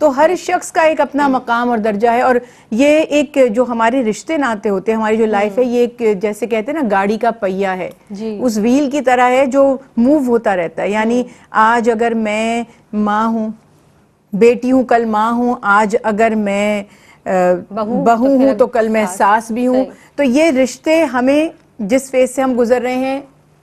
تو ہر شخص کا ایک اپنا مقام اور درجہ ہے, اور یہ ایک جو ہمارے رشتے ناتے ہوتے ہیں, ہماری جو لائف ہے, یہ ایک جیسے کہتے ہیں نا گاڑی کا پہیہ ہے, اس ویل کی طرح ہے جو موو ہوتا رہتا ہے. یعنی آج اگر میں ماں ہوں, بیٹی ہوں, کل ماں ہوں, آج اگر میں بہو ہوں تو کل میں ساس بھی ہوں. تو یہ رشتے ہمیں جس فیز سے ہم گزر رہے ہیں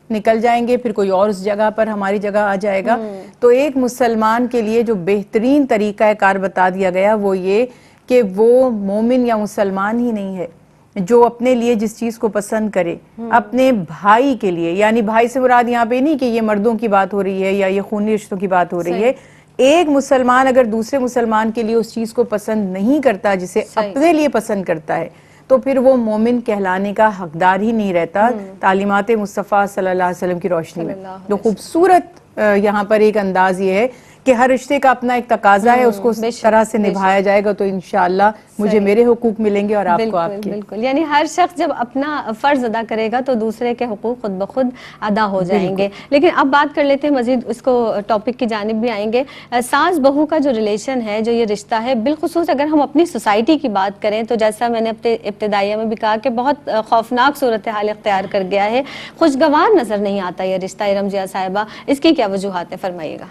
نکل جائیں گے, پھر کوئی اور اس جگہ پر ہماری جگہ آ جائے گا. تو ایک مسلمان کے لیے جو بہترین طریقہ کار بتا دیا گیا وہ یہ کہ وہ مومن یا مسلمان ہی نہیں ہے جو اپنے لیے جس چیز کو پسند کرے اپنے بھائی کے لیے, یعنی بھائی سے مراد یہاں پہ نہیں کہ یہ مردوں کی بات ہو رہی ہے یا یہ خونی رشتوں کی بات ہو رہی ہے. ایک مسلمان اگر دوسرے مسلمان کے لیے اس چیز کو پسند نہیں کرتا جسے اپنے لیے پسند کرتا ہے تو پھر وہ مومن کہلانے کا حقدار ہی نہیں رہتا تعلیمات مصطفیٰ صلی اللہ علیہ وسلم کی روشنی میں. تو خوبصورت یہاں پر ایک انداز یہ ہے کہ ہر رشتے کا اپنا ایک تقاضا ہے, اس کو اس طرح سے نبھایا جائے گا تو انشاءاللہ مجھے میرے حقوق ملیں گے اور آپ کو آپ کے. بالکل, یعنی ہر شخص جب اپنا فرض ادا کرے گا تو دوسرے کے حقوق خود بخود ادا ہو جائیں گے. لیکن اب بات کر لیتے ہیں مزید, اس کو ٹاپک کی جانب بھی آئیں گے. ساس بہو کا جو ریلیشن ہے, جو یہ رشتہ ہے, بالخصوص اگر ہم اپنی سوسائٹی کی بات کریں تو جیسا میں نے اپنے ابتدائیہ میں بھی کہا کہ بہت خوفناک صورتحال اختیار کر گیا ہے, خوشگوار نظر نہیں آتا یہ رشتہ. رمزیہ صاحبہ, اس کی کیا وجوہات ہیں, فرمائیے گا.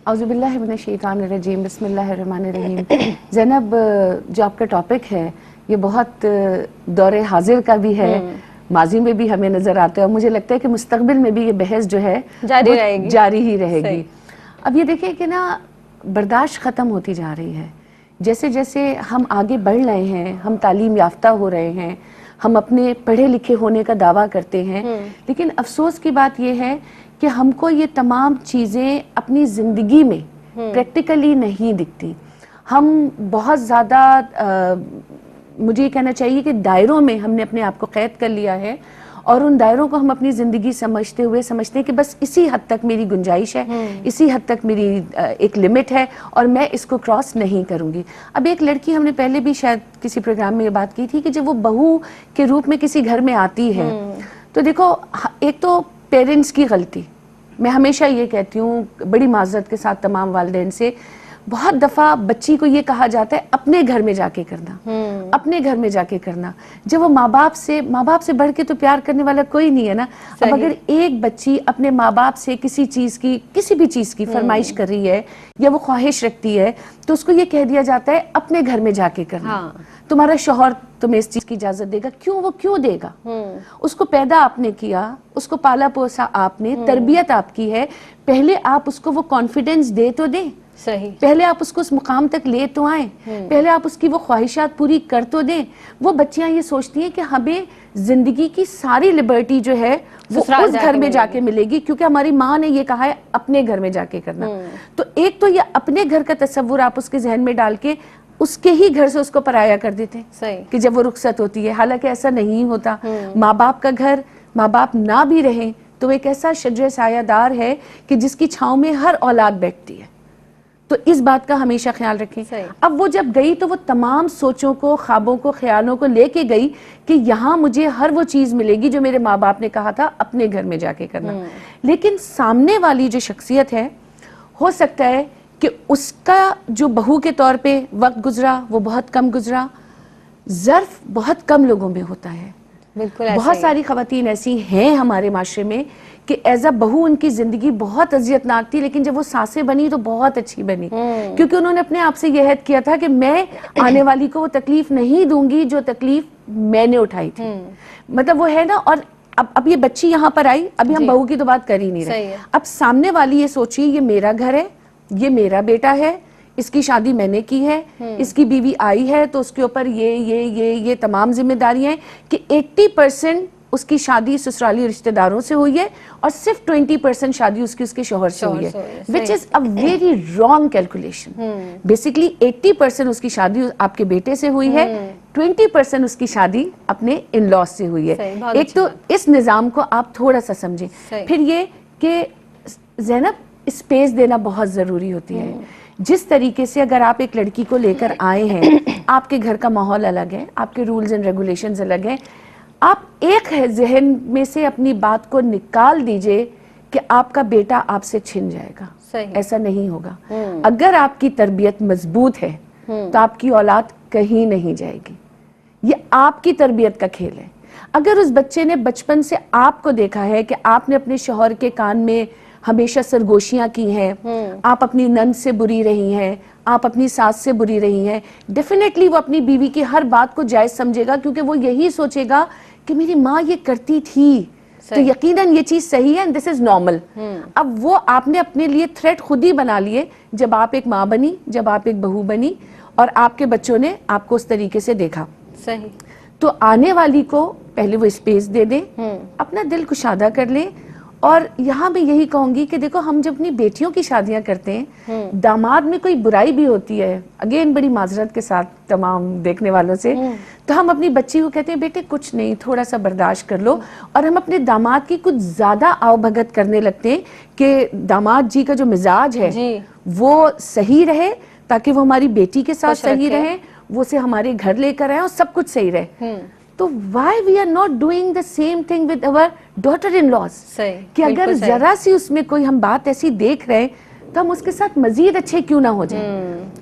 اعوذ باللہ من الشیطان الرجیم, بسم اللہ الرحمن الرحیم. زینب, جو آپ کا ٹاپک ہے یہ بہت دور حاضر کا بھی ہے, ماضی میں بھی ہمیں نظر آتا ہے, اور مجھے لگتا ہے کہ مستقبل میں بھی یہ بحث جو ہے جاری ہی رہے گی. اب یہ دیکھیں کہ نا برداشت ختم ہوتی جا رہی ہے. جیسے جیسے ہم آگے بڑھ رہے ہیں, ہم تعلیم یافتہ ہو رہے ہیں, ہم اپنے پڑھے لکھے ہونے کا دعویٰ کرتے ہیں, لیکن افسوس کی بات یہ ہے کہ ہم کو یہ تمام چیزیں اپنی زندگی میں پریکٹیکلی نہیں دکھتی. ہم بہت زیادہ مجھے یہ کہنا چاہیے کہ دائروں میں ہم نے اپنے آپ کو قید کر لیا ہے, اور ان دائروں کو ہم اپنی زندگی سمجھتے ہوئے سمجھتے ہیں کہ بس اسی حد تک میری گنجائش ہے, اسی حد تک میری ایک لمٹ ہے اور میں اس کو کراس نہیں کروں گی. اب ایک لڑکی, ہم نے پہلے بھی شاید کسی پروگرام میں یہ بات کی تھی کہ جب وہ بہو کے روپ میں کسی گھر میں آتی ہے تو دیکھو, ایک تو پیرنٹس کی غلطی, میں ہمیشہ یہ کہتی ہوں بڑی معذرت کے ساتھ تمام والدین سے, بہت دفعہ بچی کو یہ کہا جاتا ہے اپنے گھر میں جا کے کرنا, اپنے گھر میں جا کے کرنا, جب وہ ماں باپ سے بڑھ کے تو پیار کرنے والا کوئی نہیں ہے نا. اب اگر ایک بچی اپنے ماں باپ سے کسی بھی چیز کی فرمائش کر رہی ہے یا وہ خواہش رکھتی ہے تو اس کو یہ کہہ دیا جاتا ہے اپنے گھر میں جا کے کرنا. تمہارا شوہر تمہیں اس چیز کی اجازت دے گا, وہ کیوں دے گا؟ اس کو پیدا آپ نے کیا, اس کو پالا پوسا آپ نے, تربیت آپ کی ہے, پہلے آپ اس کو وہ کانفیڈنس دے تو دیں, پہلے آپ اس کو اس مقام تک لے تو آئیں, پہلے آپ اس کی وہ خواہشات پوری کر تو دیں. وہ بچیاں یہ سوچتی ہیں کہ ہمیں زندگی کی ساری لبرٹی جو ہے وہ اس گھر میں جا کے ملے گی کیونکہ ہماری ماں نے یہ کہا ہے اپنے گھر میں جا کے کرنا. تو ایک تو یہ اپنے گھر کا تصور آپ اس کے ذہن میں ڈال کے اس کے ہی گھر سے اس کو پرایا کر دیتے ہیں کہ جب وہ رخصت ہوتی ہے, حالانکہ ایسا نہیں ہوتا. ماں باپ کا گھر, ماں باپ نہ بھی رہیں تو ایک ایسا شجر سایہ دار ہے کہ جس کی چھاؤں میں ہر اولاد بیٹھتی ہے. تو اس بات کا ہمیشہ خیال رکھیں. اب وہ جب گئی تو وہ تمام سوچوں کو, خوابوں کو, خیالوں کو لے کے گئی کہ یہاں مجھے ہر وہ چیز ملے گی جو میرے ماں باپ نے کہا تھا اپنے گھر میں جا کے کرنا. لیکن سامنے والی جو شخصیت ہے, ہو سکتا ہے کہ اس کا جو بہو کے طور پہ وقت گزرا وہ بہت کم گزرا, ظرف بہت کم لوگوں میں ہوتا ہے. بہت ساری خواتین ایسی ہیں ہمارے معاشرے میں کہ ایز اے بہو ان کی زندگی بہت اذیت ناک تھی, لیکن جب وہ ساسیں بنی تو بہت اچھی بنی, کیونکہ انہوں نے اپنے آپ سے یہ عہد کیا تھا کہ میں آنے والی کو وہ تکلیف نہیں دوں گی جو تکلیف میں نے اٹھائی تھی. مطلب وہ ہے نا. اور اب یہ بچی یہاں پر آئی, ابھی ہم بہو کی تو بات کر ہی نہیں رہے, اب سامنے والی یہ سوچیے یہ میرا گھر ہے, یہ میرا بیٹا ہے, اس کی شادی میں نے کی ہے, اس کی بیوی آئی ہے تو اس کے اوپر یہ تمام ذمہ داریاں ہیں کہ 80% اس کی شادی سسرالی رشتہ داروں سے ہوئی ہے اور صرف 20% شادی اس کے شوہر سے ہوئی ہے, which is a very wrong calculation. Basically 80% اس کی شادی آپ کے بیٹے سے ہوئی ہے, 20% اس کی شادی اپنے ان لاس سے ہوئی ہے. ایک تو اس نظام کو آپ تھوڑا سا سمجھیں. پھر یہ کہ زینب اسپیس دینا بہت ضروری ہوتی ہے. جس طریقے سے اگر آپ ایک لڑکی کو لے کر آئے ہیں, آپ کے گھر کا ماحول الگ ہے, آپ کے رولز اینڈ ریگولیشنز الگ ہیں, آپ ایک ذہن میں سے اپنی بات کو نکال دیجئے کہ آپ کا بیٹا آپ سے چھن جائے گا. صحیح. ایسا نہیں ہوگا. اگر آپ کی تربیت مضبوط ہے تو آپ کی اولاد کہیں نہیں جائے گی. یہ آپ کی تربیت کا کھیل ہے. اگر اس بچے نے بچپن سے آپ کو دیکھا ہے کہ آپ نے اپنے شوہر کے کان میں ہمیشہ سرگوشیاں کی ہیں, آپ اپنی نند سے بری رہی ہیں, آپ اپنی ساس سے بری رہی ہیں, ڈیفینیٹلی وہ اپنی بیوی کی ہر بات کو جائز سمجھے گا, کیونکہ وہ یہی سوچے گا کہ میری ماں یہ کرتی تھی تو یقیناً یہ چیز صحیح ہے, دس از نارمل. اب وہ آپ نے اپنے لیے تھریٹ خود ہی بنا لیے جب آپ ایک ماں بنی, جب آپ ایک بہو بنی اور آپ کے بچوں نے آپ کو اس طریقے سے دیکھا. صحیح. تو آنے والی کو پہلے وہ اسپیس دے دیں, اپنا دل کشادہ کر لیں. اور یہاں میں یہی کہوں گی کہ دیکھو, ہم جب اپنی بیٹیوں کی شادیاں کرتے ہیں, داماد میں کوئی برائی بھی ہوتی ہے, اگین بڑی معذرت کے ساتھ تمام دیکھنے والوں سے, تو ہم اپنی بچی کو کہتے ہیں بیٹے کچھ نہیں, تھوڑا سا برداشت کر لو, اور ہم اپنے داماد کی کچھ زیادہ آؤ بھگت کرنے لگتے ہیں کہ داماد جی کا جو مزاج ہے وہ صحیح رہے, تاکہ وہ ہماری بیٹی کے ساتھ صحیح رہے, وہ اسے ہمارے گھر لے کر آئے اور سب کچھ صحیح رہے. تو why we are not doing the same thing with our daughter-in-laws, کہ اگر ذرا سی اس میں کوئی ہم بات ایسی دیکھ رہے ہیں تو ہم اس کے ساتھ مزید اچھے کیوں نہ ہو جائیں,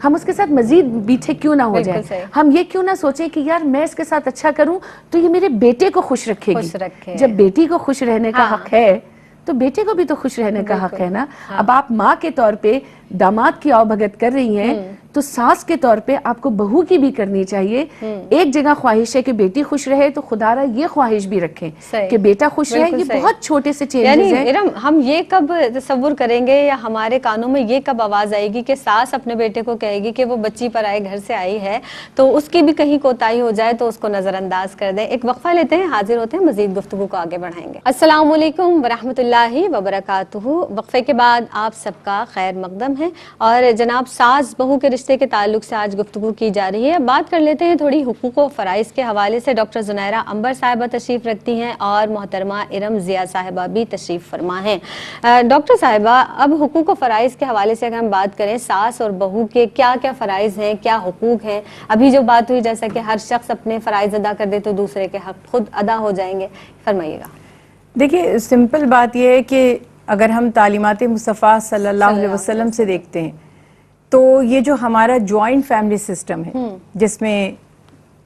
ہم اس کے ساتھ مزید میٹھے کیوں نہ ہو جائیں, ہم یہ کیوں نہ سوچیں کہ یار میں اس کے ساتھ اچھا کروں تو یہ میرے بیٹے کو خوش رکھے گی. جب بیٹی کو خوش رہنے کا حق ہے تو بیٹے کو بھی تو خوش رہنے کا حق ہے نا. اب آپ ماں کے طور پہ داماد کی آؤ بھگت کر رہی ہیں تو ساس کے طور پہ آپ کو بہو کی بھی کرنی چاہیے. ایک جگہ خواہش ہے کہ بیٹی خوش رہے تو خدا را یہ خواہش بھی رکھیں کہ بیٹا خوش رہے. یہ بہت چھوٹے سے چینجز ہیں. یعنی ہم یہ کب تصور کریں گے یا ہمارے کانوں میں یہ کب آواز آئے گی کہ ساس اپنے بیٹے کو کہے گی کہ وہ بچی پر آئے گھر سے آئی ہے تو اس کی بھی کہیں کوتاہی ہو جائے تو اس کو نظر انداز کر دیں. ایک وقفہ لیتے ہیں, حاضر ہوتے ہیں, مزید گفتگو کو آگے بڑھائیں گے. السلام علیکم ورحمۃ اللہ وبرکاتہ. وقفے کے بعد آپ سب کا خیر مقدم ہے اور جناب ساس بہو کے رشتے کے تعلق سے آج گفتگو کی جا رہی ہے. بات کر لیتے ہیں تھوڑی حقوق و فرائض کے حوالے سے. ڈاکٹر زنیرہ عنبر صاحبہ تشریف رکھتی ہیں اور محترمہ ارم ضیاء صاحبہ بھی تشریف فرما ہیں. ڈاکٹر صاحبہ, اب حقوق و فرائض کے حوالے سے اگر ہم بات کریں, ساس اور بہو کے کیا کیا فرائض ہیں, کیا حقوق ہیں؟ ابھی جو بات ہوئی جیسا کہ ہر شخص اپنے فرائض ادا کر دے تو دوسرے کے حق خود ادا ہو جائیں گے, فرمائیے گا. دیکھیے, سمپل بات یہ ہے کہ اگر ہم تعلیمات مصطفیٰ صلی اللہ علیہ وسلم سے دیکھتے ہیں تو یہ جو ہمارا جوائنٹ فیملی سسٹم ہے جس میں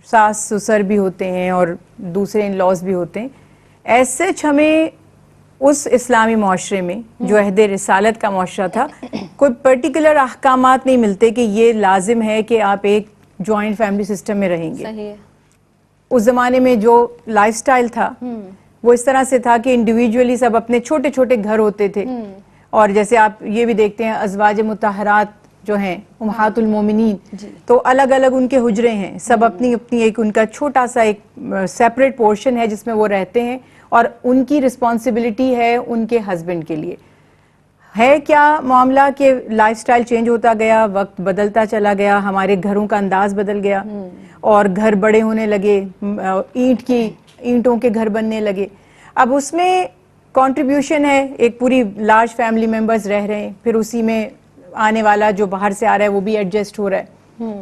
ساس سسر بھی ہوتے ہیں اور دوسرے ان لاز بھی ہوتے ہیں, ایز سچ ہمیں اس اسلامی معاشرے میں جو عہد رسالت کا معاشرہ تھا کوئی پرٹیکولر احکامات نہیں ملتے کہ یہ لازم ہے کہ آپ ایک جوائنٹ فیملی سسٹم میں رہیں گے. صحیح ہے. اس زمانے میں جو لائف سٹائل تھا وہ اس طرح سے تھا کہ انڈیویجولی سب اپنے چھوٹے چھوٹے گھر ہوتے تھے, اور جیسے آپ یہ بھی دیکھتے ہیں ازواج مطہرات جو ہیں امہات المومنین, تو الگ الگ ان کے حجرے ہیں, سب اپنی اپنی ایک ان کا چھوٹا سا ایک سیپریٹ پورشن ہے جس میں وہ رہتے ہیں, اور ان کی رسپانسبلٹی ہے ان کے ہسبینڈ کے لیے. ہے کیا معاملہ کہ لائف سٹائل چینج ہوتا گیا, وقت بدلتا چلا گیا, ہمارے گھروں کا انداز بدل گیا اور گھر بڑے ہونے لگے, اینٹوں کے گھر بننے لگے. اب اس میں کنٹریبیوشن ہے, ایک پوری لارج فیملی ممبرز رہ رہے ہیں, پھر اسی میں آنے والا جو باہر سے آ رہا ہے وہ بھی ایڈجسٹ ہو رہا ہے.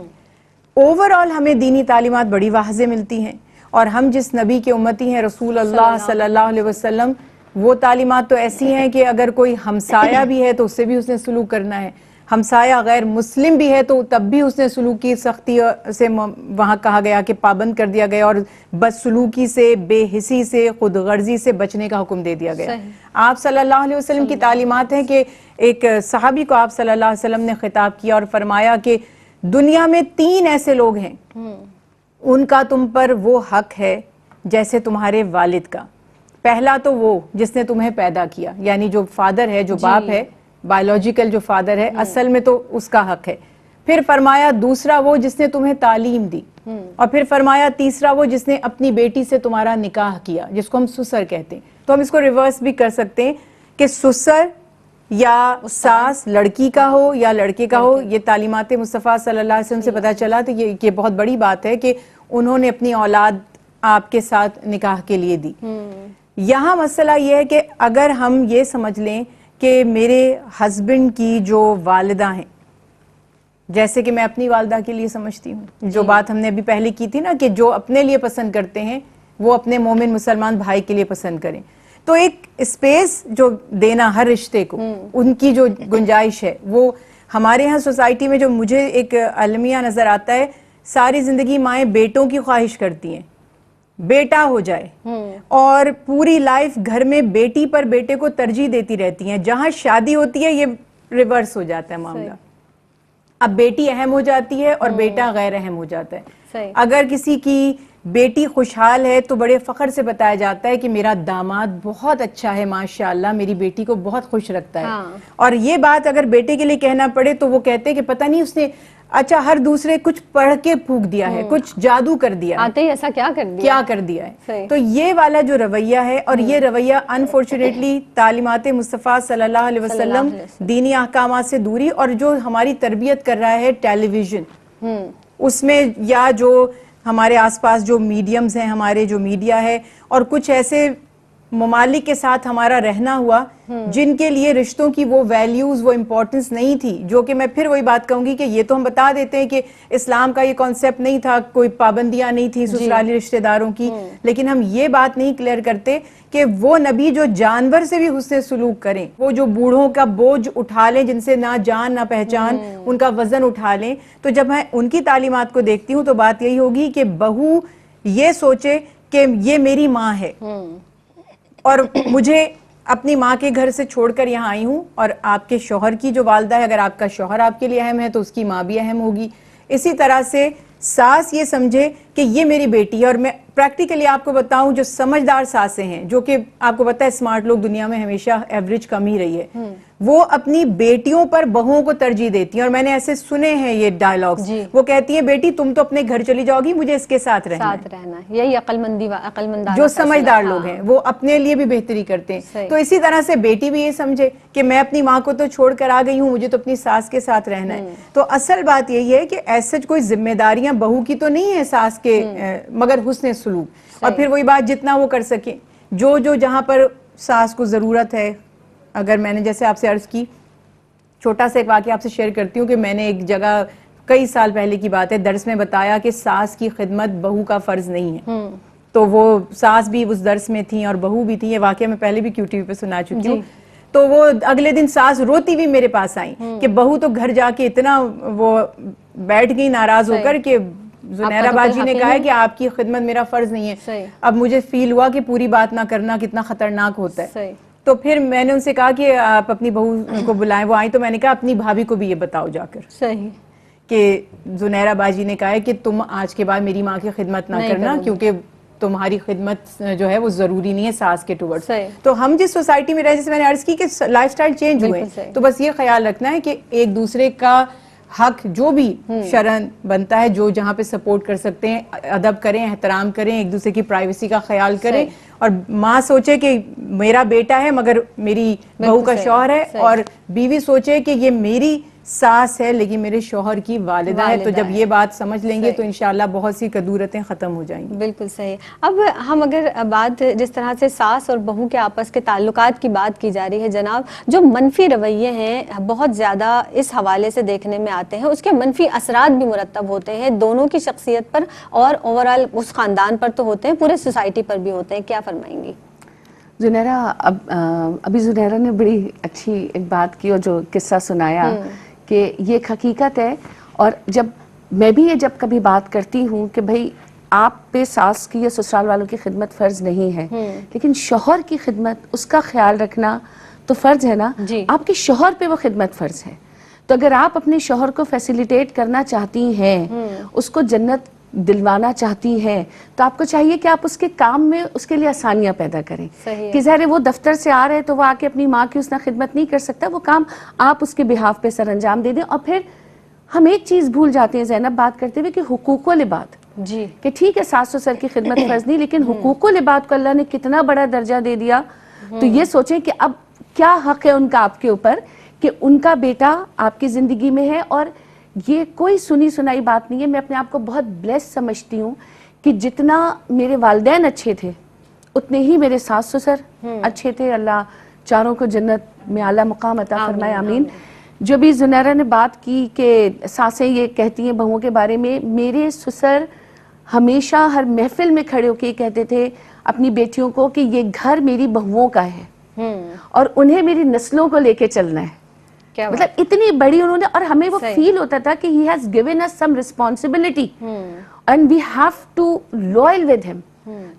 اوور آل ہمیں دینی تعلیمات بڑی واضح ملتی ہیں, اور ہم جس نبی کے امتی ہیں رسول اللہ صلی اللہ علیہ وسلم, وہ تعلیمات تو ایسی ہیں کہ اگر کوئی ہمسایہ بھی ہے تو اس سے بھی اس نے سلوک کرنا ہے, ہمسایہ غیر مسلم بھی ہے تو تب بھی اس نے سلوک کی سختی سے وہاں کہا گیا کہ پابند کر دیا گیا, اور بد سلوکی سے, بے حسی سے, خود غرضی سے بچنے کا حکم دے دیا گیا. آپ صلی اللہ علیہ وسلم کی تعلیمات ہیں کہ ایک صحابی کو آپ صلی اللہ علیہ وسلم نے خطاب کیا اور فرمایا کہ دنیا میں 3 ایسے لوگ ہیں ان کا تم پر وہ حق ہے جیسے تمہارے والد کا. پہلا تو وہ جس نے تمہیں پیدا کیا, یعنی جو فادر ہے, جو باپ ہے, بایولوجیکل جو فادر ہے, اصل میں تو اس کا حق ہے. پھر فرمایا دوسرا وہ جس نے تمہیں تعلیم دی, اور پھر فرمایا تیسرا وہ جس نے اپنی بیٹی سے تمہارا نکاح کیا, جس کو ہم سسر کہتے ہیں. تو ہم اس کو ریورس بھی کر سکتے ہیں کہ سسر یا ساس لڑکی کا ہو یا لڑکے کا ہو. یہ تعلیمات مصطفیٰ صلی اللہ علیہ وسلم سے پتہ چلا تو یہ بہت بڑی بات ہے کہ انہوں نے اپنی اولاد آپ کے ساتھ نکاح کے لیے دی. یہاں مسئلہ یہ ہے کہ اگر ہم یہ سمجھ لیں کہ میرے ہسبینڈ کی جو والدہ ہیں, جیسے کہ میں اپنی والدہ کے لیے سمجھتی ہوں, جو بات ہم نے ابھی پہلے کی تھی نا کہ جو اپنے لیے پسند کرتے ہیں وہ اپنے مومن مسلمان بھائی کے لیے پسند کریں. تو ایک اسپیس جو دینا ہر رشتے کو، ان کی جو گنجائش ہے وہ ہمارے ہاں سوسائٹی میں جو مجھے ایک المیہ نظر آتا ہے، ساری زندگی مائیں بیٹوں کی خواہش کرتی ہیں، بیٹا ہو جائے، اور پوری لائف گھر میں بیٹی پر بیٹے کو ترجیح دیتی رہتی ہیں. جہاں شادی ہوتی ہے یہ ریورس ہو جاتا ہے معاملہ. اب بیٹی اہم ہو جاتی ہے اور بیٹا غیر اہم ہو جاتا ہے. اگر کسی کی بیٹی خوشحال ہے تو بڑے فخر سے بتایا جاتا ہے کہ میرا داماد بہت اچھا ہے ماشاءاللہ، میری بیٹی کو بہت خوش رکھتا ہے. اور یہ بات اگر بیٹے کے لیے کہنا پڑے تو وہ کہتے ہیں کہ پتہ نہیں اس نے اچھا ہر دوسرے کچھ پڑھ کے پھونک دیا ہے، کچھ جادو کر دیا ہے، آتے ہی ایسا کیا کر دیا ہے. تو یہ والا جو رویہ ہے، اور یہ رویہ انفارچونیٹلی تعلیمات مصطفیٰ صلی اللہ علیہ وسلم، دینی احکامات سے دوری، اور جو ہماری تربیت کر رہا ہے ٹیلی ویژن، اس میں یا جو ہمارے آس پاس جو میڈیمز ہیں، ہمارے جو میڈیا ہے، اور کچھ ایسے ممالک کے ساتھ ہمارا رہنا ہوا جن کے لیے رشتوں کی وہ ویلیوز، وہ امپورٹنس نہیں تھی، جو کہ میں پھر وہی بات کہوں گی کہ یہ تو ہم بتا دیتے ہیں کہ اسلام کا یہ کانسیپٹ نہیں تھا، کوئی پابندیاں نہیں تھی سسرالی رشتہ داروں کی، لیکن ہم یہ بات نہیں کلیئر کرتے کہ وہ نبی جو جانور سے بھی حسن سلوک کریں، وہ جو بوڑھوں کا بوجھ اٹھا لیں، جن سے نہ جان نہ پہچان، ان کا وزن اٹھا لیں. تو جب میں ان کی تعلیمات کو دیکھتی ہوں تو بات یہی ہوگی کہ بہو یہ سوچے کہ یہ میری ماں ہے، اور مجھے اپنی ماں کے گھر سے چھوڑ کر یہاں آئی ہوں، اور آپ کے شوہر کی جو والدہ ہے، اگر آپ کا شوہر آپ کے لیے اہم ہے تو اس کی ماں بھی اہم ہوگی. اسی طرح سے ساس یہ سمجھے کہ یہ میری بیٹی ہے. اور میں پریکٹیکلی آپ کو بتاؤں، جو سمجھدار ساسیں ہیں، جو کہ آپ کو پتہ ہے اسمارٹ لوگ دنیا میں ہمیشہ ایوریج کم ہی رہی ہے، وہ اپنی بیٹیوں پر بہوؤں کو ترجیح دیتی ہیں. اور میں نے ایسے سنے ہیں یہ ڈائلاگز، وہ کہتی ہیں بیٹی تم تو اپنے گھر چلی جاؤ گی، مجھے اس کے ساتھ رہنا ہے. یہی عقلمندانہ جو سمجھدار لوگ ہیں وہ اپنے لیے بھی بہتری کرتے ہیں. تو اسی طرح سے بیٹی بھی یہ سمجھے کہ میں اپنی ماں کو تو چھوڑ کر آ گئی ہوں، مجھے تو اپنی ساس کے ساتھ رہنا ہے. تو اصل بات یہی ہے کہ ایسا کوئی ذمہ داریاں بہو کی تو نہیں ہے ساس کے، مگر حسن سلوک. اور پھر وہی بات جتنا وہ کر سکیں، جو جہاں پر ساس کو ضرورت ہے. اگر میں نے جیسے آپ سے عرض کی، چھوٹا سا ایک واقعہ آپ سے شیئر کرتی ہوں کہ میں نے ایک جگہ کئی سال پہلے کی بات ہے درس میں بتایا کہ ساس کی خدمت بہو کا فرض نہیں ہے. تو وہ ساس بھی اس درس میں تھیں اور بہو بھی تھیں. یہ واقعہ میں پہلے بھی کیو ٹی وی پہ سنا چکی ہوں. تو وہ اگلے دن ساس روتی ہوئی میرے پاس آئیں کہ بہو تو گھر جا کے اتنا وہ بیٹھ گئی ناراض ہو کر کہ زنیرہ باجی نے کہا ہے کہ آپ کی خدمت میرا فرض نہیں ہے. اب مجھے فیل ہوا کہ پوری بات نہ کرنا کتنا خطرناک ہوتا ہے. تو پھر میں نے ان سے کہا کہ آپ اپنی بہو کو بلائیں. وہ آئیں تو میں نے کہا اپنی بھابھی کو بھی یہ بتاؤ جا کر کہ زنیرہ باجی نے کہا ہے کہ تم آج کے بعد میری ماں کی خدمت نہ کرنا، کیونکہ تمہاری خدمت جو ہے وہ ضروری نہیں ہے ساس کے ٹورڈز. تو ہم جس سوسائٹی میں رہے، جیسے میں نے عرض کی کہ لائف سٹائل چینج ہوئے، تو بس یہ خیال رکھنا ہے کہ ایک دوسرے کا حق جو بھی شرعن بنتا ہے، جو جہاں پہ سپورٹ کر سکتے ہیں، ادب کریں، احترام کریں، ایک دوسرے کی پرائیویسی کا خیال کریں. اور ماں سوچے کہ میرا بیٹا ہے مگر میری بہو کا شوہر ہے، اور بیوی سوچے کہ یہ میری ساس ہے لیکن میرے شوہر کی والدہ ہے. تو جب یہ بات سمجھ لیں گے تو انشاءاللہ بہت سی کدورتیں ختم ہو جائیں گی. بالکل صحیح. اب ہم اگر بات جس طرح سے ساس اور بہو کے آپس کے تعلقات کی بات کی جا رہی ہے جناب، جو منفی رویے ہیں بہت زیادہ اس حوالے سے دیکھنے میں آتے ہیں، اس کے منفی اثرات بھی مرتب ہوتے ہیں دونوں کی شخصیت پر، اور اوورآل اس خاندان پر تو ہوتے ہیں، پورے سوسائٹی پر بھی ہوتے ہیں. کیا فرمائیں گی؟ زنیرہ، ابھی زنیرہ نے بڑی اچھی ایک بات کی اور جو قصہ سنایا کہ یہ ایک حقیقت ہے. اور جب میں بھی یہ جب کبھی بات کرتی ہوں کہ بھئی آپ پہ ساس کی یا سسرال والوں کی خدمت فرض نہیں ہے، لیکن شوہر کی خدمت، اس کا خیال رکھنا تو فرض ہے نا. آپ کے شوہر پہ وہ خدمت فرض ہے. تو اگر آپ اپنے شوہر کو فیسیلیٹیٹ کرنا چاہتی ہیں، اس کو جنت دلوانا چاہتی ہیں، تو آپ کو چاہیے کہ آپ اس کے کام میں اس کے لیے آسانیاں پیدا کریں. کہ ظاہر ہے وہ دفتر سے آ رہے تو وہ آ کے اپنی ماں کی اس نے خدمت نہیں کر سکتا، وہ کام آپ اس کے بہاف پہ سر انجام دے دیں. اور پھر ہم ایک چیز بھول جاتے ہیں زینب بات کرتے ہوئے کہ حقوق و لباد، کہ ٹھیک ہے ساس سسر کی خدمت فرض نہیں، لیکن حقوق و لباد کو اللہ نے کتنا بڑا درجہ دے دیا. تو یہ سوچیں کہ اب کیا حق ہے ان کا آپ کے اوپر کہ ان کا بیٹا آپ کی زندگی میں ہے. اور یہ کوئی سنی سنائی بات نہیں ہے. میں اپنے آپ کو بہت بلیس سمجھتی ہوں کہ جتنا میرے والدین اچھے تھے اتنے ہی میرے ساس سسر اچھے تھے. اللہ چاروں کو جنت میں اعلیٰ مقام عطا فرمائے، آمین. جو بھی زنیرہ نے بات کی کہ ساسیں یہ کہتی ہیں بہوؤں کے بارے میں، میرے سسر ہمیشہ ہر محفل میں کھڑے ہو کے کہتے تھے اپنی بیٹیوں کو کہ یہ گھر میری بہوؤں کا ہے اور انہیں میری نسلوں کو لے کے چلنا ہے. مطلب اتنی بڑی انہوں نے, اور ہمیں وہ فیل ہوتا تھا کہ he has given us some responsibility and we have to loyal with him.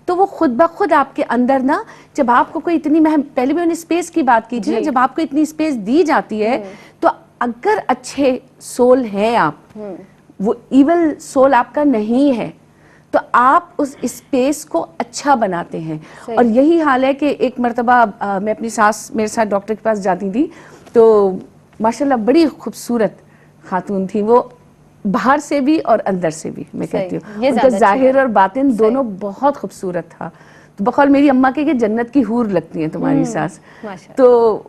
تو وہ خود بخود آپ کے اندر نا, جب آپ کو کوئی اتنی, پہلے بھی انہیں اسپیس کی بات کی تھی, جب آپ کو اتنی اسپیس دی جاتی ہے تو اگر اچھے سول ہیں آپ, وہ ایول سول آپ کا نہیں ہے, تو آپ اس اسپیس کو اچھا بناتے ہیں. اور یہی حال ہے کہ ایک مرتبہ میں اپنی ساس میرے ساتھ ڈاکٹر کے پاس جاتی تھی, تو ماشاءاللہ بڑی خوبصورت خاتون تھی, وہ باہر سے بھی اور اندر سے بھی, میں کہتی ہوں ان کا ظاہر اور باطن دونوں بہت خوبصورت تھا. تو بقول میری اماں کے جنت کی حور لگتی ہیں تمہاری ساس. تو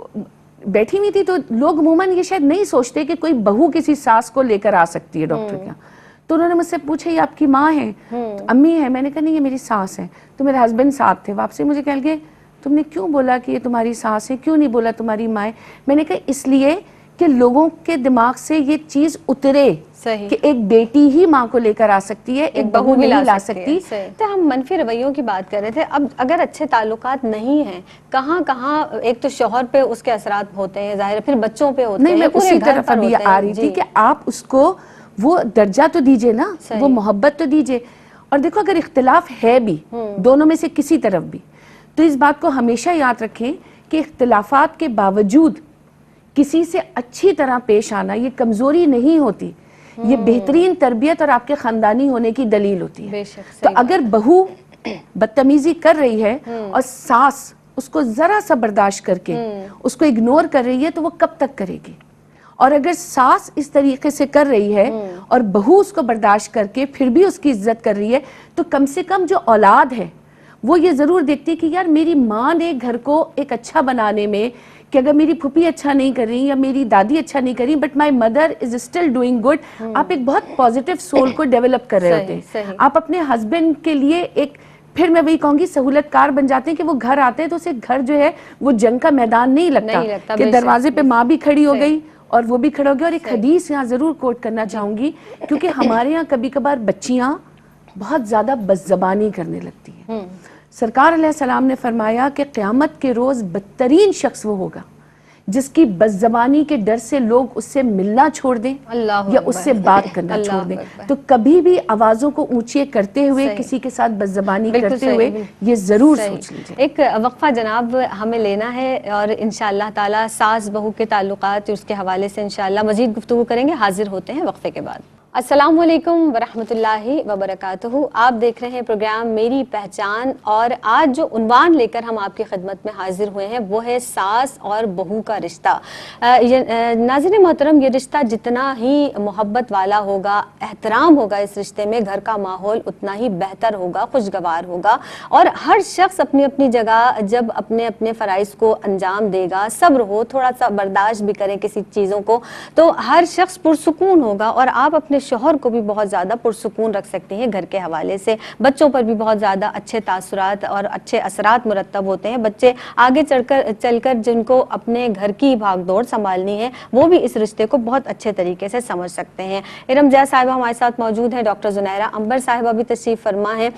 بیٹھی ہوئی تھی, تو لوگ عموماً یہ شاید نہیں سوچتے کہ کوئی بہو کسی ساس کو لے کر آ سکتی ہے ڈاکٹر کے. تو انہوں نے مجھ سے پوچھا یہ آپ کی ماں ہے, امی ہے؟ میں نے کہا نہیں یہ میری ساس ہے. تو میرے ہسبینڈ ساتھ تھے, واپسی مجھے کہہ گئے تم نے کیوں بولا کہ یہ تمہاری ساس ہے, کیوں نہیں بولا تمہاری ماں ہے؟ میں نے کہا اس لیے کہ لوگوں کے دماغ سے یہ چیز اترے کہ ایک بیٹی ہی ماں کو لے کر آ سکتی ہے, ایک بہو نہیں لا سکتی. تو ہم منفی رویوں کی بات کر رہے تھے. اب اگر اچھے تعلقات نہیں ہیں, کہاں کہاں ایک تو شوہر پہ اس کے اثرات ہوتے ہیں ظاہر, پھر بچوں پہ ہوتے ہیں, نہیں میں اسی طرف ابھی آ رہی تھی کہ آپ اس کو وہ درجہ تو دیجئے نا, وہ محبت تو دیجئے. اور دیکھو اگر اختلاف ہے بھی دونوں میں سے کسی طرف بھی, تو اس بات کو ہمیشہ یاد رکھیں کہ اختلافات کے باوجود کسی سے اچھی طرح پیش آنا یہ کمزوری نہیں ہوتی, یہ بہترین تربیت اور آپ کے خاندانی ہونے کی دلیل ہوتی ہے. تو اگر بہو بدتمیزی کر رہی ہے اور ساس اس کو ذرا سا برداشت کر کے اس کو اگنور کر رہی ہے, تو وہ کب تک کرے گی؟ اور اگر ساس اس طریقے سے کر رہی ہے اور بہو اس کو برداشت کر کے پھر بھی اس کی عزت کر رہی ہے, تو کم سے کم جو اولاد ہے وہ یہ ضرور دیکھتی کہ یار میری ماں نے گھر کو ایک اچھا بنانے میں, کہ اگر میری پھوپھی اچھا نہیں کر رہی یا میری دادی اچھا نہیں کر رہی, but my mother is still doing good. آپ ایک بہت پازیٹیو سول کو ڈیولپ کر رہے ہوتے ہیں. آپ اپنے ہسبینڈ کے لیے ایک, پھر میں وہی کہوں گی سہولت کار بن جاتے ہیں کہ وہ گھر آتے ہیں تو اسے گھر جو ہے وہ جنگ کا میدان نہیں لگتا کہ دروازے پہ ماں بھی کھڑی ہو گئی اور وہ بھی کھڑا ہو گیا. اور ایک حدیث یہاں ضرور کوٹ کرنا چاہوں گی, کیونکہ ہمارے یہاں کبھی کبھار بچیاں بہت زیادہ بدزبانی کرنے لگتی ہیں. سرکار علیہ السلام نے فرمایا کہ قیامت کے روز بدترین شخص وہ ہوگا جس کی بدزبانی کے ڈر سے لوگ اس سے ملنا چھوڑ دیں یا اس سے بات کرنا چھوڑ دیں. تو کبھی بھی آوازوں کو اونچے کرتے ہوئے, کسی کے ساتھ بدزبانی کرتے ہوئے یہ ضرور سوچ لیجیے. ایک وقفہ جناب ہمیں لینا ہے, اور انشاءاللہ تعالی ساس بہو کے تعلقات اس کے حوالے سے انشاءاللہ مزید گفتگو کریں گے. حاضر ہوتے ہیں وقفے کے بعد. السلام علیکم ورحمۃ اللہ وبرکاتہ. آپ دیکھ رہے ہیں پروگرام میری پہچان, اور آج جو عنوان لے کر ہم آپ کی خدمت میں حاضر ہوئے ہیں وہ ہے ساس اور بہو کا رشتہ. ناظرین محترم, یہ رشتہ جتنا ہی محبت والا ہوگا, احترام ہوگا اس رشتے میں, گھر کا ماحول اتنا ہی بہتر ہوگا, خوشگوار ہوگا, اور ہر شخص اپنی اپنی جگہ جب اپنے اپنے فرائض کو انجام دے گا, صبر ہو, تھوڑا سا برداشت بھی کریں کسی چیزوں کو, تو ہر شخص پرسکون ہوگا. اور آپ اپنے شوہر کو بھی بہت زیادہ پرسکون رکھ سکتے ہیں گھر کے حوالے سے. بچوں پر بھی بہت زیادہ اچھے تاثرات اور اچھے اثرات مرتب ہوتے ہیں. بچے آگے چل کر جن کو اپنے گھر کی بھاگ دوڑ سنبھالنی ہے, وہ بھی اس رشتے کو بہت اچھے طریقے سے سمجھ سکتے ہیں. ارم جے صاحبہ ہمارے ساتھ موجود ہیں, ڈاکٹر زنیرہ انبر صاحبہ بھی تشریف فرما ہیں.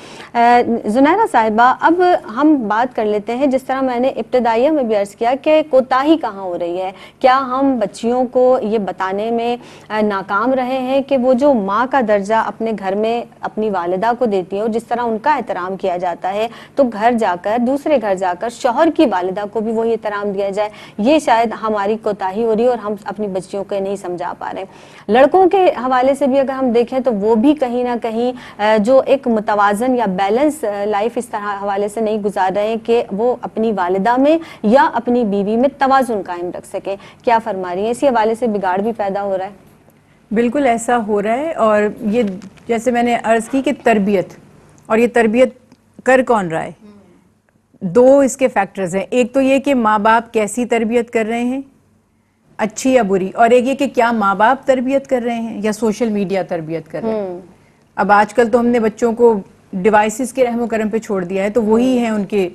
زنیرہ صاحبہ, اب ہم بات کر لیتے ہیں, جس طرح میں نے ابتدائیہ میں بھی عرض کیا کہ کوتاہی کہاں ہو رہی ہے. کیا ہم بچیوں کو یہ بتانے میں ناکام رہے ہیں کہ وہ جو ماں کا درجہ اپنے گھر میں اپنی والدہ کو دیتی ہے, اور جس طرح ان کا احترام کیا جاتا ہے, تو گھر جا کر, دوسرے گھر جا کر شوہر کی والدہ کو بھی وہی احترام دیا جائے, یہ شاید ہماری کوتاہی ہو رہی ہے اور ہم اپنی بچیوں کو نہیں سمجھا پا رہے. لڑکوں کے حوالے سے بھی اگر ہم دیکھیں تو وہ بھی کہیں نہ کہیں جو ایک متوازن یا بیلنس لائف اس طرح حوالے سے نہیں گزار رہے ہیں کہ وہ اپنی والدہ میں یا اپنی بیوی میں توازن قائم رکھ سکیں. کیا فرما رہی ہیں, اسی حوالے سے بگاڑ بھی پیدا ہو رہا ہے؟ بالکل ایسا ہو رہا ہے. اور یہ جیسے میں نے عرض کی کہ تربیت, اور یہ تربیت کر کون رہا ہے, دو اس کے فیکٹرز ہیں. ایک تو یہ کہ ماں باپ کیسی تربیت کر رہے ہیں, اچھی یا بری, اور ایک یہ کہ کیا ماں باپ تربیت کر رہے ہیں یا سوشل میڈیا تربیت کر رہے ہیں. اب آج کل تو ہم نے بچوں کو ڈیوائسز کے رحم و کرم پہ چھوڑ دیا ہے, تو وہی ہیں ان کے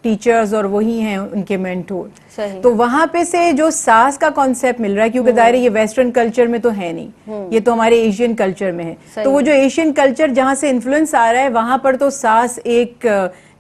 ٹیچرز اور وہی ہیں ان کے مینٹور. تو وہاں پہ سے جو ساس کا کانسیپٹ مل رہا ہے, کیونکہ ظاہر یہ ویسٹرن کلچر میں تو ہے نہیں, یہ تو ہمارے ایشین کلچر میں ہے. تو وہ جو ایشین کلچر جہاں سے انفلوئنس آ رہا ہے, وہاں پر تو ساس ایک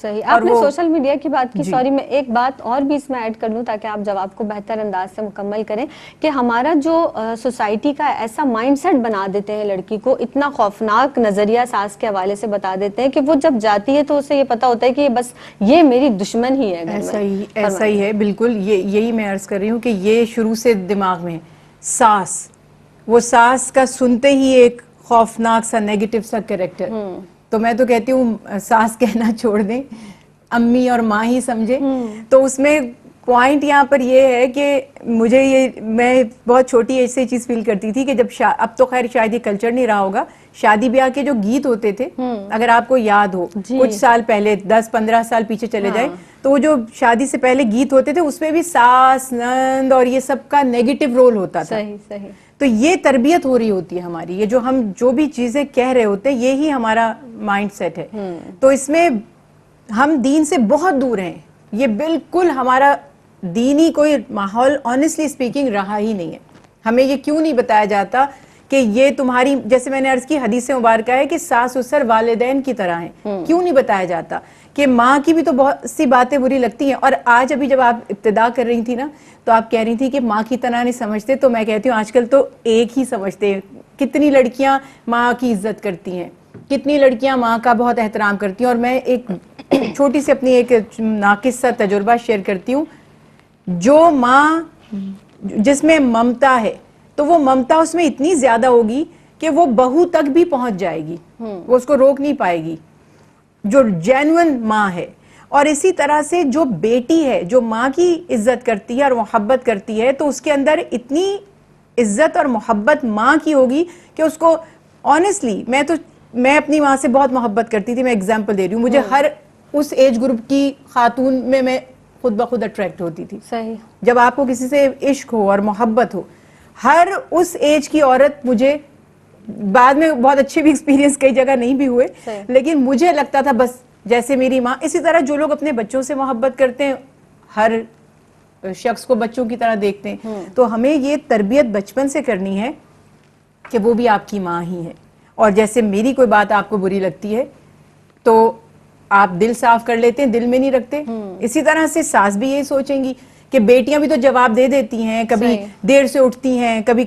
صحیح. آپ نے سوشل میڈیا کی بات کی, سوری میں ایک بات اور بھی اس میں ایڈ کر لوں تاکہ آپ جواب کو بہتر انداز سے مکمل کریں, کہ ہمارا جو سوسائٹی کا ایسا مائنڈ سیٹ بنا دیتے ہیں لڑکی کو, اتنا خوفناک نظریہ ساس کے حوالے سے بتا دیتے ہیں کہ وہ جب جاتی ہے تو اسے یہ پتا ہوتا ہے کہ بس یہ میری دشمن ہی ہے. ایسا ہی ہے بالکل. یہی میں عرض کر رہی ہوں کہ یہ شروع سے دماغ میں ساس, وہ ساس کا سنتے ہی ایک خوفناک سا نیگیٹو سا کریکٹر. تو میں تو کہتی ہوں ساس کہنا چھوڑ دیں, امی اور ماں ہی سمجھے. تو اس میں پوائنٹ یہاں پر یہ ہے کہ مجھے میں بہت چھوٹی ایج سے یہ چیز فیل کرتی تھی کہ جب اب تو خیر شاید یہ کلچر نہیں رہا ہوگا, شادی بیاہ کے جو گیت ہوتے تھے, اگر آپ کو یاد ہو کچھ سال پہلے 10-15 سال پیچھے چلے جائیں, تو وہ جو شادی سے پہلے گیت ہوتے تھے اس میں بھی ساس نند اور یہ سب کا نیگیٹو رول ہوتا تھا. صحیح. تو یہ تربیت ہو رہی ہوتی ہے ہماری, یہ جو ہم جو بھی چیزیں کہہ رہے ہوتے ہیں یہی ہمارا مائنڈ سیٹ ہے. تو اس میں ہم دین سے بہت دور ہیں. یہ بالکل ہمارا دینی کوئی ماحول آنیسٹلی اسپیکنگ رہا ہی نہیں ہے. ہمیں یہ کیوں نہیں بتایا جاتا کہ یہ تمہاری, جیسے میں نے عرض کی حدیث مبارکہ ہے کہ ساس سسر والدین کی طرح ہیں, کیوں نہیں بتایا جاتا کہ ماں کی بھی تو بہت سی باتیں بری لگتی ہیں. اور آج ابھی جب آپ ابتدا کر رہی تھی نا, تو آپ کہہ رہی تھی کہ ماں کی طرح نہیں سمجھتے, تو میں کہتی ہوں آج کل تو ایک ہی سمجھتے ہیں. کتنی لڑکیاں ماں کی عزت کرتی ہیں, کتنی لڑکیاں ماں کا بہت احترام کرتی ہیں. اور میں ایک چھوٹی سی اپنی ایک ناقص سا تجربہ شیئر کرتی ہوں. جو ماں جس میں ممتا ہے, تو وہ ممتا اس میں اتنی زیادہ ہوگی کہ وہ بہو تک بھی پہنچ جائے گی, وہ اس کو روک نہیں پائے گی, جو جینوئن ماں ہے. اور اسی طرح سے جو بیٹی ہے جو ماں کی عزت کرتی ہے اور محبت کرتی ہے, تو اس کے اندر اتنی عزت اور محبت ماں کی ہوگی کہ اس کو آنیسٹلی, میں اپنی ماں سے بہت محبت کرتی تھی. میں ایگزامپل دے رہی ہوں, مجھے ہر اس ایج گروپ کی خاتون میں خود بخود اٹریکٹ ہوتی تھی. صحیح. جب آپ کو کسی سے عشق ہو اور محبت ہو, ہر اس ایج کی عورت مجھے, بعد میں بہت اچھے بھی ایکسپیرینس کئی جگہ نہیں بھی ہوئے, لیکن مجھے لگتا تھا بس جیسے میری ماں. اسی طرح جو لوگ اپنے بچوں سے محبت کرتے ہیں, ہر شخص کو بچوں کی طرح دیکھتے ہیں. تو ہمیں یہ تربیت بچپن سے کرنی ہے کہ وہ بھی آپ کی ماں ہی ہے. اور جیسے میری کوئی بات آپ کو بری لگتی ہے تو آپ دل صاف کر لیتے ہیں, دل میں نہیں رکھتے. اسی طرح سے ساس بھی یہی سوچیں گی کہ بیٹیاں بھی تو جواب دے دیتی ہیں, کبھی دیر سے اٹھتی ہیں, کبھی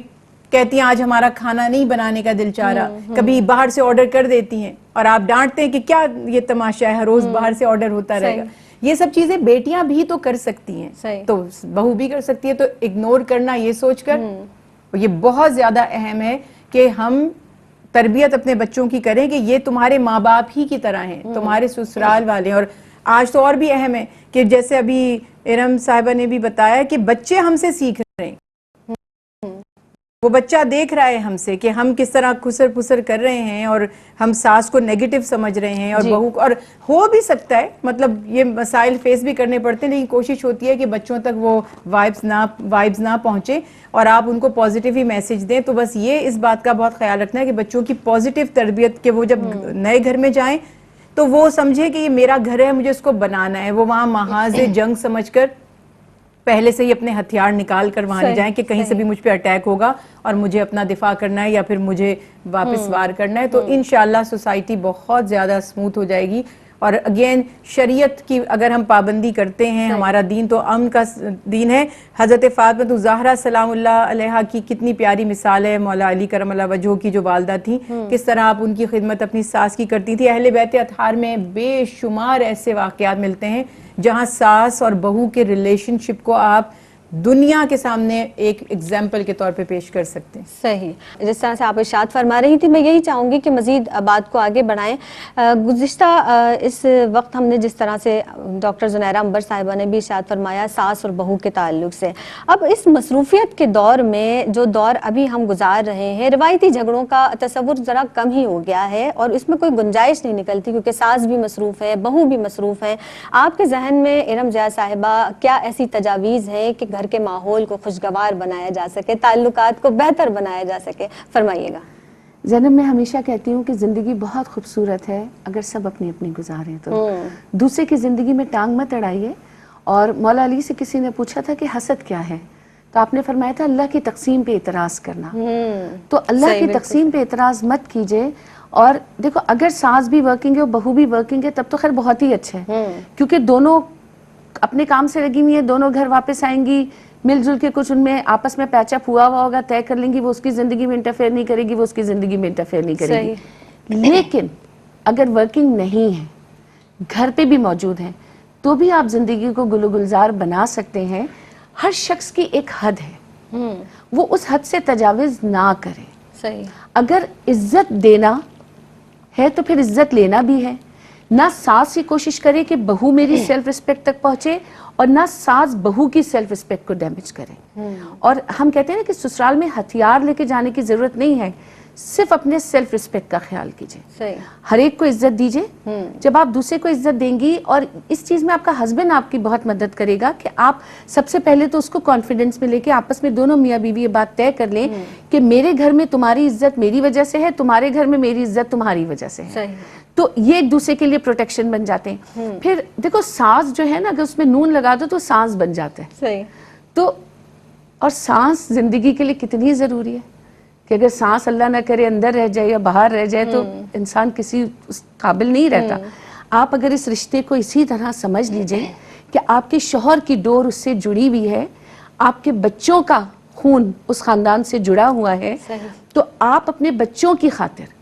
کہتی ہیں آج ہمارا کھانا نہیں بنانے کا دل چاہ رہا, کبھی باہر سے آرڈر کر دیتی ہیں, اور آپ ڈانٹتے ہیں کہ کیا یہ تماشا ہے, ہر روز باہر سے آرڈر ہوتا رہے گا. یہ سب چیزیں بیٹیاں بھی تو کر سکتی ہیں, تو بہو بھی کر سکتی ہے. تو اگنور کرنا یہ سوچ کر, یہ بہت زیادہ اہم ہے کہ ہم تربیت اپنے بچوں کی کریں کہ یہ تمہارے ماں باپ ہی کی طرح ہیں, تمہارے سسرال والے. اور آج تو اور بھی اہم ہے کہ جیسے ابھی ارم صاحبہ نے بھی بتایا کہ بچے ہم سے سیکھ رہے ہیں, وہ بچہ دیکھ رہا ہے ہم سے کہ ہم کس طرح خسر پسر کر رہے ہیں, اور ہم ساس کو نیگیٹو سمجھ رہے ہیں, اور بہو کو. اور ہو بھی سکتا ہے, مطلب یہ مسائل فیس بھی کرنے پڑتے ہیں, لیکن کوشش ہوتی ہے کہ بچوں تک وہ وائبز نہ پہنچے اور آپ ان کو پازیٹیو ہی میسج دیں. تو بس یہ اس بات کا بہت خیال رکھنا ہے کہ بچوں کی پازیٹیو تربیت, کہ وہ جب نئے گھر میں جائیں تو وہ سمجھے کہ یہ میرا گھر ہے, مجھے اس کو بنانا ہے. وہ وہاں محاذ جنگ سمجھ کر پہلے سے ہی اپنے ہتھیار نکال کر وہاں نہیں جائیں کہ کہیں سے بھی مجھ پہ اٹیک ہوگا اور مجھے اپنا دفاع کرنا ہے یا پھر مجھے واپس وار کرنا ہے. تو انشاءاللہ سوسائٹی بہت زیادہ اسموتھ ہو جائے گی. اور اگین شریعت کی اگر ہم پابندی کرتے ہیں, ہمارا دین تو امن کا دین ہے. حضرت فاطمہ الزہرا سلام اللہ علیہا کی کتنی پیاری مثال ہے, مولا علی کرم اللہ وجہہ کی جو والدہ تھی, کس طرح آپ ان کی خدمت اپنی ساس کی کرتی تھی. اہل بیت اطہار میں بے شمار ایسے واقعات ملتے ہیں جہاں ساس اور بہو کے ریلیشن شپ کو آپ دنیا کے سامنے ایک ایگزامپل کے طور پہ پیش کر سکتے ہیں. صحیح. جس طرح سے آپ ارشاد فرما رہی تھی, میں یہی چاہوں گی کہ مزید بات کو آگے بڑھائیں. گزشتہ اس وقت ہم نے جس طرح سے ڈاکٹر زنیرہ عنبر صاحبہ نے بھی ارشاد فرمایا ساس اور بہو کے تعلق سے, اب اس مصروفیت کے دور میں جو دور ابھی ہم گزار رہے ہیں, روایتی جھگڑوں کا تصور ذرا کم ہی ہو گیا ہے اور اس میں کوئی گنجائش نہیں نکلتی, کیونکہ ساس بھی مصروف ہے, بہو بھی مصروف ہے. آپ کے ذہن میں ارم ضیاء صاحبہ کیا ایسی تجاویز ہیں کہ گھر کے ماحول کو خوشگوار بنایا جا سکے, تعلقات کو بہتر بنایا جا سکے؟ فرمائیے گا. زینب, میں ہمیشہ کہتی ہوں کہ زندگی بہت خوبصورت ہے اگر سب اپنی اپنی گزاریں تو. دوسرے کی زندگی میں ٹانگ مت اڑائیے. اور مولا علی سے کسی نے پوچھا تھا کہ حسد کیا ہے, تو آپ نے فرمایا تھا اللہ کی تقسیم پہ اعتراض کرنا. تو اللہ کی تقسیم پہ اعتراض مت کیجئے, اور دیکھو اگر ساس بھی ورکنگ ہے اور بہو بھی ورکنگ ہے تب تو خیر بہت ہی اچھا ہے، کیونکہ دونوں اپنے کام سے لگی ہوئی ہیں، دونوں گھر واپس آئیں گی، مل جل کے کچھ ان میں آپس میں پیچ اپ ہوا ہوگا طے کر لیں گی، وہ اس کی زندگی میں انٹرفیئر نہیں کرے گی، وہ اس کی زندگی میں انٹرفیئر نہیں کرے گی. لیکن اگر ورکنگ نہیں ہے، گھر پہ بھی موجود ہیں، تو بھی آپ زندگی کو گل و گلزار بنا سکتے ہیں. ہر شخص کی ایک حد ہے، وہ اس حد سے تجاوز نہ کرے. صحیح. اگر عزت دینا ہے تو پھر عزت لینا بھی ہے. نہ ساس یہ کوشش کرے کہ بہو میری سیلف رسپیکٹ تک پہنچے، اور نہ ساس بہو کی سیلف رسپیکٹ کو ڈیمیج کرے. اور ہم کہتے ہیں نا کہ سسرال میں ہتھیار لے کے جانے کی ضرورت نہیں ہے، صرف اپنے سیلف رسپیکٹ کا خیال کیجئے. صحیح. ہر ایک کو عزت دیجئے. جب آپ دوسرے کو عزت دیں گی، اور اس چیز میں آپ کا ہسبینڈ آپ کی بہت مدد کرے گا کہ آپ سب سے پہلے تو اس کو کانفیڈنس میں لے کے آپس میں دونوں میاں بیوی یہ بات طے کر لیں کہ میرے گھر میں تمہاری عزت میری وجہ سے ہے، تمہارے گھر میں میری عزت تمہاری وجہ سے ہے. صحیح. تو یہ ایک دوسرے کے لیے پروٹیکشن بن جاتے ہیں. پھر دیکھو سانس جو ہے نا، اگر اس میں نون لگا دو تو سانس بن جاتا ہے. صحیح. تو اور سانس زندگی کے لیے کتنی ضروری ہے کہ اگر سانس اللہ نہ کرے اندر رہ جائے یا باہر رہ جائے تو انسان کسی اس قابل نہیں رہتا. آپ اگر اس رشتے کو اسی طرح سمجھ لیجئے کہ آپ کے شوہر کی ڈور اس سے جڑی ہوئی ہے، آپ کے بچوں کا خون اس خاندان سے جڑا ہوا ہے، تو آپ اپنے بچوں کی خاطر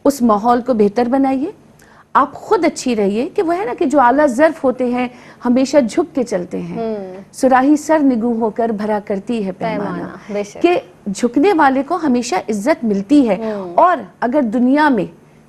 اس ماحول کو بہتر بنائیے. آپ خود اچھی رہیے کہ وہ ہے نا کہ جو اعلیٰ ظرف ہوتے ہیں ہمیشہ جھک کے چلتے ہیں. سراہی سر نگوں ہو کر بھرا کرتی ہے پیمانہ، کہ جھکنے والے کو ہمیشہ عزت ملتی ہے. اور اگر دنیا میں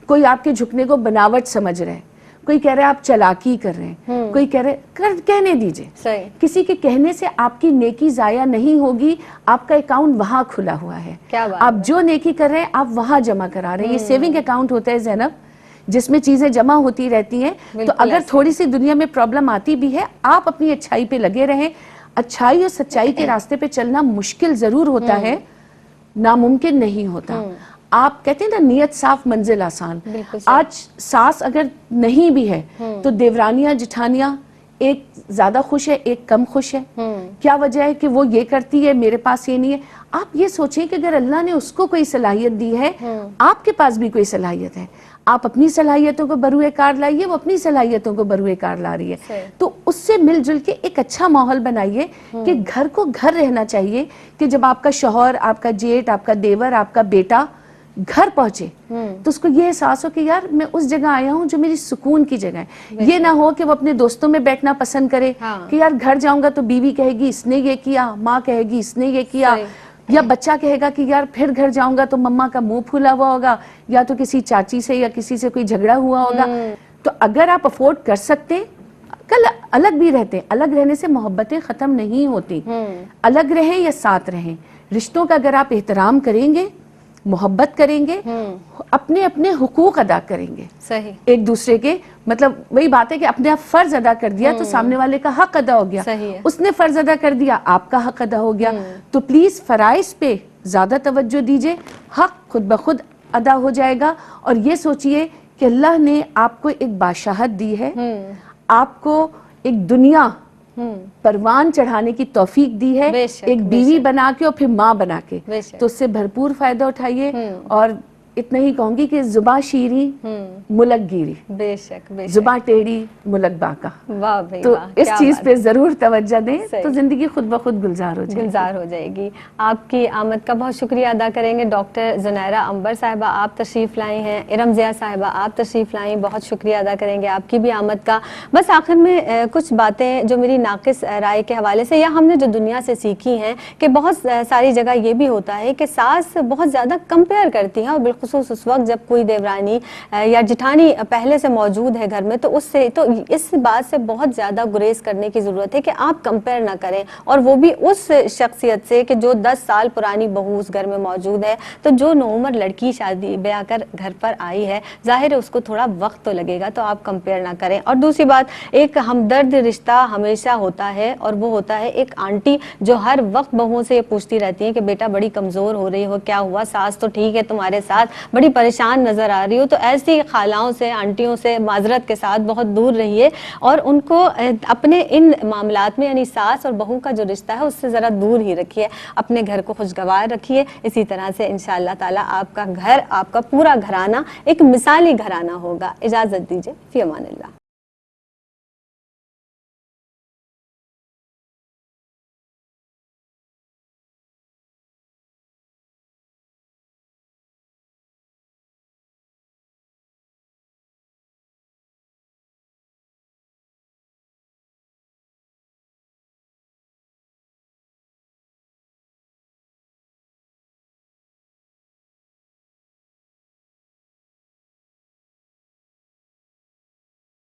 کوئی آپ کے جھکنے کو بناوٹ سمجھ رہے، کوئی کہہ رہے آپ چلاکی کر رہے ہیں، کوئی کہہ رہے کہنے دیجئے. کسی کے کہنے سے آپ کی نیکی ضائع نہیں ہوگی. آپ کا اکاؤنٹ وہاں کھلا ہوا ہے، آپ جو نیکی کر رہے ہیں آپ وہاں جمع کرا رہے ہیں. یہ سیونگ اکاؤنٹ ہوتا ہے زینب، جس میں چیزیں جمع ہوتی رہتی ہیں. تو اگر تھوڑی سی دنیا میں پرابلم آتی بھی ہے، آپ اپنی اچھائی پہ لگے رہیں. اچھائی اور سچائی کے راستے پہ چلنا مشکل ضرور ہوتا ہے، ناممکن نہیں ہوتا. آپ کہتے ہیں نا نیت صاف منزل آسان. آج ساس اگر نہیں بھی ہے تو دیورانیاں جٹھانیاں ایک زیادہ خوش ہے، ایک کم خوش ہے. کیا وجہ ہے کہ وہ یہ کرتی ہے میرے پاس یہ نہیں ہے؟ آپ یہ سوچیں کہ اگر اللہ نے اس کو کوئی صلاحیت دی ہے، آپ کے پاس بھی کوئی صلاحیت ہے. آپ اپنی صلاحیتوں کو بروئے کار لائیے، وہ اپنی صلاحیتوں کو بروئے کار لا رہی ہے. تو اس سے مل جل کے ایک اچھا ماحول بنائیے کہ گھر کو گھر رہنا چاہیے. کہ جب آپ کا شوہر، آپ کا جیٹ، آپ کا دیور، آپ کا بیٹا گھر پہنچے تو اس کو یہ احساس ہو کہ یار میں اس جگہ آیا ہوں جو میری سکون کی جگہ ہے. یہ نہ ہو کہ وہ اپنے دوستوں میں بیٹھنا پسند کرے کہ یار گھر جاؤں گا تو بیوی کہے گی اس نے یہ کیا، ماں کہے گی اس نے یہ کیا، یا بچہ کہے گا کہ یار پھر گھر جاؤں گا تو مما کا منہ پھولا ہوا ہوگا، یا تو کسی چاچی سے یا کسی سے کوئی جھگڑا ہوا ہوگا. تو اگر آپ افورڈ کر سکتے کل الگ بھی رہتے. الگ رہنے سے محبتیں ختم نہیں ہوتی. الگ رہیں یا ساتھ رہیں، رشتوں کا اگر آپ احترام کریں گے، محبت کریں گے، اپنے اپنے حقوق ادا کریں گے صحیح ایک دوسرے کے. مطلب وہی بات ہے کہ اپنے آپ فرض ادا کر دیا تو سامنے والے کا حق ادا ہو گیا. اس نے فرض ادا کر دیا، آپ کا حق ادا ہو گیا. تو پلیز فرائض پہ زیادہ توجہ دیجئے، حق خود بخود ادا ہو جائے گا. اور یہ سوچئے کہ اللہ نے آپ کو ایک بادشاہت دی ہے، آپ کو ایک دنیا پروان چڑھانے کی توفیق دی ہے، ایک بیوی بنا کے اور پھر ماں بنا کے. تو اس سے بھرپور فائدہ اٹھائیے. اور اتنا ہی کہوں گی کہ زباں شیریں ملک گیری، بے شک زباں ٹیڑھی ملک باقا. واہ بھائی تو واہ، اس چیز پہ ضرور توجہ دیں تو زندگی خود بخود گلزار ہو جائے گی. آپ کی آمد کا بہت شکریہ ادا کریں گے. ڈاکٹر زنیرہ عنبر صاحبہ آپ تشریف لائی ہیں، ارم ضیاء صاحبہ آپ تشریف لائیں، بہت شکریہ ادا کریں گے آپ کی بھی آمد کا. بس آخر میں کچھ باتیں جو میری ناقص رائے کے حوالے سے یا ہم نے جو دنیا سے سیکھی ہیں کہ بہت ساری جگہ یہ بھی ہوتا ہے کہ ساس بہت زیادہ کمپیئر کرتی ہیں، اور بالخصوص اس وقت جب کوئی دیورانی یا جٹھانی پہلے سے موجود ہے گھر میں، تو اس بات سے بہت زیادہ گریز کرنے کی ضرورت ہے کہ آپ کمپیئر نہ کریں. اور وہ بھی اس شخصیت سے کہ جو 10 سال پرانی بہو اس گھر میں موجود ہے. تو جو نوعمر لڑکی شادی بیاہ کر گھر پر آئی ہے، ظاہر ہے اس کو تھوڑا وقت تو لگے گا، تو آپ کمپیئر نہ کریں. اور دوسری بات، ایک ہمدرد رشتہ ہمیشہ ہوتا ہے، اور وہ ہوتا ہے ایک آنٹی جو ہر وقت بہوؤں سے یہ پوچھتی رہتی ہے کہ بیٹا بڑی کمزور ہو رہی ہو، کیا ہوا؟ ساس تو ٹھیک ہے تمہارے ساتھ، بڑی پریشان نظر آ رہی ہو تو ایسی خالاؤں سے آنٹیوں سے معذرت کے ساتھ بہت دور رہیے اور ان کو اپنے ان معاملات میں یعنی ساس اور بہو کا جو رشتہ ہے اس سے ذرا دور ہی رکھیے, اپنے گھر کو خوشگوار رکھیے. اسی طرح سے انشاءاللہ تعالیٰ آپ کا گھر, آپ کا پورا گھرانہ ایک مثالی گھرانہ ہوگا. اجازت دیجیے, فی امان اللہ.